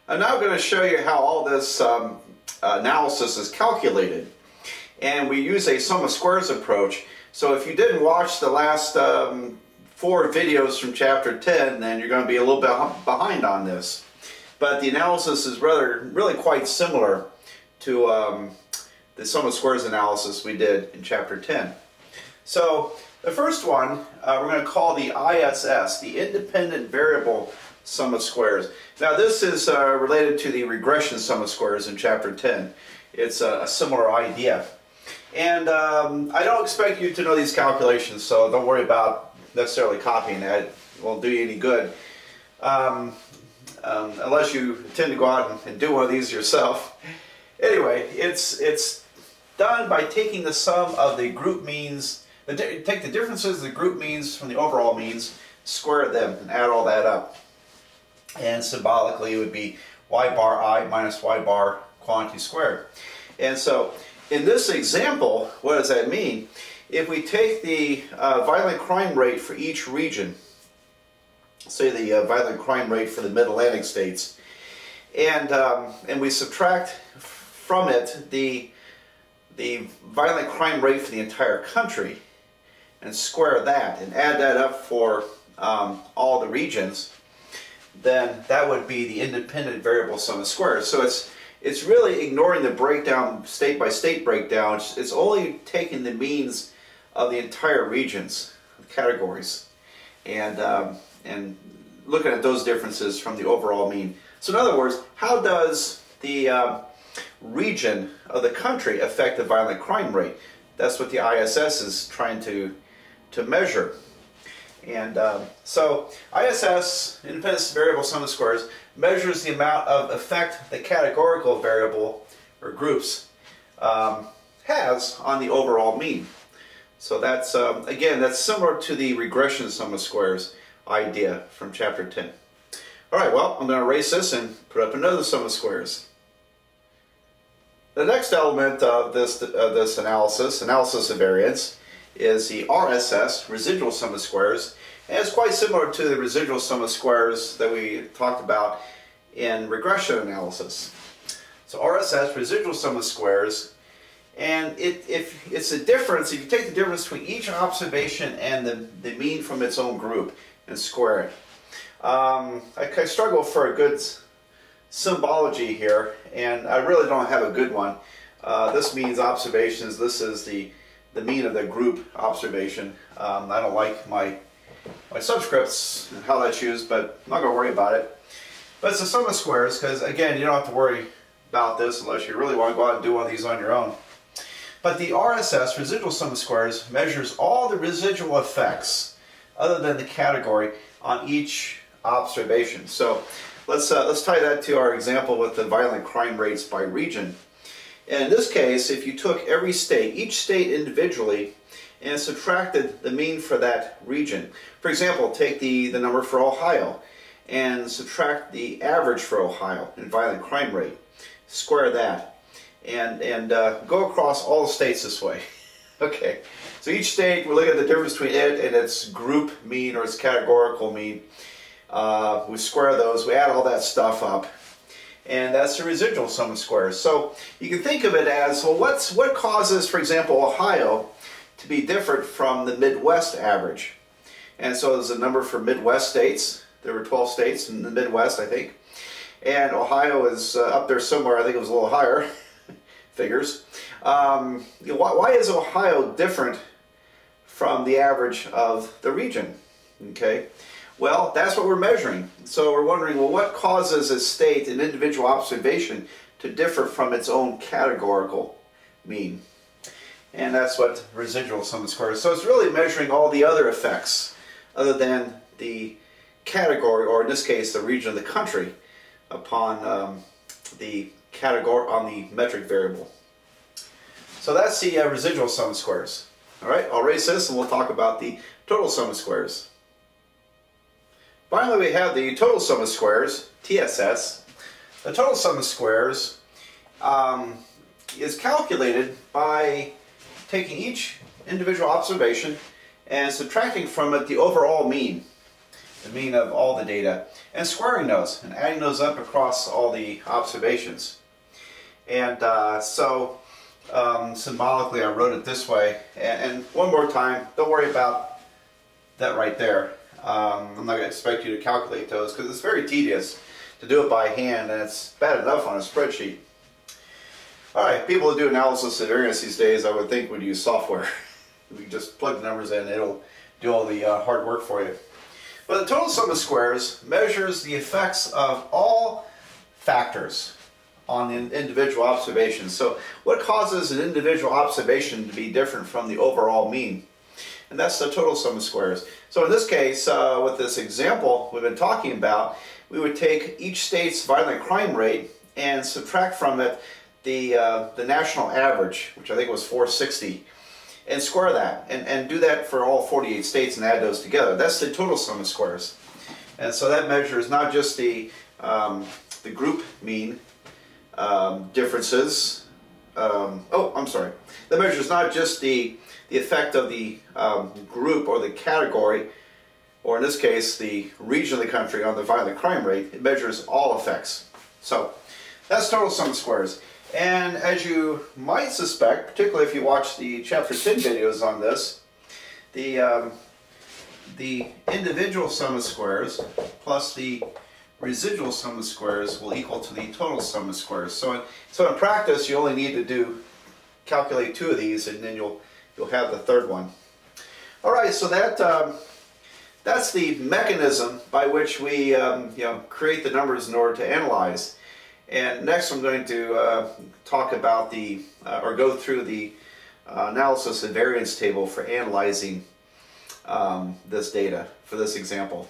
I'm now going to show you how all this analysis is calculated. And we use a sum of squares approach. So if you didn't watch the last 4 videos from chapter 10, then you're going to be a little bit behind on this. But the analysis is really quite similar to the sum of squares analysis we did in chapter 10. So the first one we're going to call the ISS, the independent variable sum of squares. Now this is related to the regression sum of squares in chapter 10. It's a similar idea. And I don't expect you to know these calculations, so don't worry about necessarily copying that. It won't do you any good. Unless you intend to go out and do one of these yourself. Anyway, it's done by taking the sum of the group means, take the differences of the group means from the overall means, square them, and add all that up. And symbolically it would be y bar I minus y bar quantity squared. And so in this example, what does that mean? If we take the violent crime rate for each region, say the violent crime rate for the Mid-Atlantic states, and we subtract from it the violent crime rate for the entire country, and square that, and add that up for all the regions, then that would be the independent variable sum of squares. So it's really ignoring the breakdown, state by state breakdown. It's only taking the means of the entire regions, categories, and looking at those differences from the overall mean. So in other words, how does the region of the country affect the violent crime rate? That's what the ISS is trying to measure. And so ISS, independent variable sum of squares, measures the amount of effect the categorical variable or groups has on the overall mean. So that's again, that's similar to the regression sum of squares idea from chapter 10. Alright, well, I'm going to erase this and put up another sum of squares. The next element of this analysis of variance, is the RSS, residual sum of squares, and it's quite similar to the residual sum of squares that we talked about in regression analysis. So RSS, residual sum of squares, and if it's a difference, if you take the difference between each observation and the mean from its own group and square it. I struggle for a good symbology here, and I really don't have a good one. This means observations, this is the mean of the group observation. I don't like my subscripts and how that's used, but I'm not going to worry about it. But it's a sum of squares because, again, you don't have to worry about this unless you really want to go out and do one of these on your own. But the RSS, residual sum of squares, measures all the residual effects other than the category on each observation. So let's tie that to our example with the violent crime rates by region. And in this case, if you took every state, each state individually, and subtracted the mean for that region. For example, take the number for Ohio and subtract the average for Ohio in violent crime rate. Square that. And go across all the states this way. Okay, so each state, we look at the difference between it and its group mean or its categorical mean. We square those, we add all that stuff up. And that's the residual sum of squares. So you can think of it as, well, what causes, for example, Ohio to be different from the Midwest average? And so there's a number for Midwest states. There were 12 states in the Midwest, I think. And Ohio is up there somewhere. I think it was a little higher. Figures. Why is Ohio different from the average of the region? Okay. Well, that's what we're measuring. So we're wondering, well, what causes a state, an individual observation, to differ from its own categorical mean? And that's what residual sum of squares. So it's really measuring all the other effects other than the category, or in this case, the region of the country, upon the category, on the metric variable. So that's the residual sum of squares. All right, I'll erase this and we'll talk about the total sum of squares. Finally, we have the total sum of squares, TSS. The total sum of squares is calculated by taking each individual observation and subtracting from it the overall mean. the mean of all the data, and squaring those and adding those up across all the observations. And symbolically I wrote it this way. And one more time, don't worry about that right there. I'm not going to expect you to calculate those because it's very tedious to do it by hand, and it's bad enough on a spreadsheet. Alright, people who do analysis of variance these days, I would think, would use software. We just plug the numbers in and it'll do all the hard work for you. But the total sum of squares measures the effects of all factors on the individual observations. So what causes an individual observation to be different from the overall mean? And that's the total sum of squares. So in this case, with this example we've been talking about, we would take each state's violent crime rate and subtract from it the national average, which I think was 460, and square that, and do that for all 48 states and add those together. That's the total sum of squares. And so that measures not just the group mean differences. That measures not just the effect of the group or the category, or in this case the region of the country on the violent crime rate. It measures all effects. So that's total sum of squares. And as you might suspect, particularly if you watch the chapter 10 videos on this, the individual sum of squares plus the residual sum of squares will equal to the total sum of squares. So in practice, you only need to calculate 2 of these, and then you'll have the third one. All right, so that's the mechanism by which we create the numbers in order to analyze. And next, I'm going to talk about or go through the analysis and variance table for analyzing this data for this example.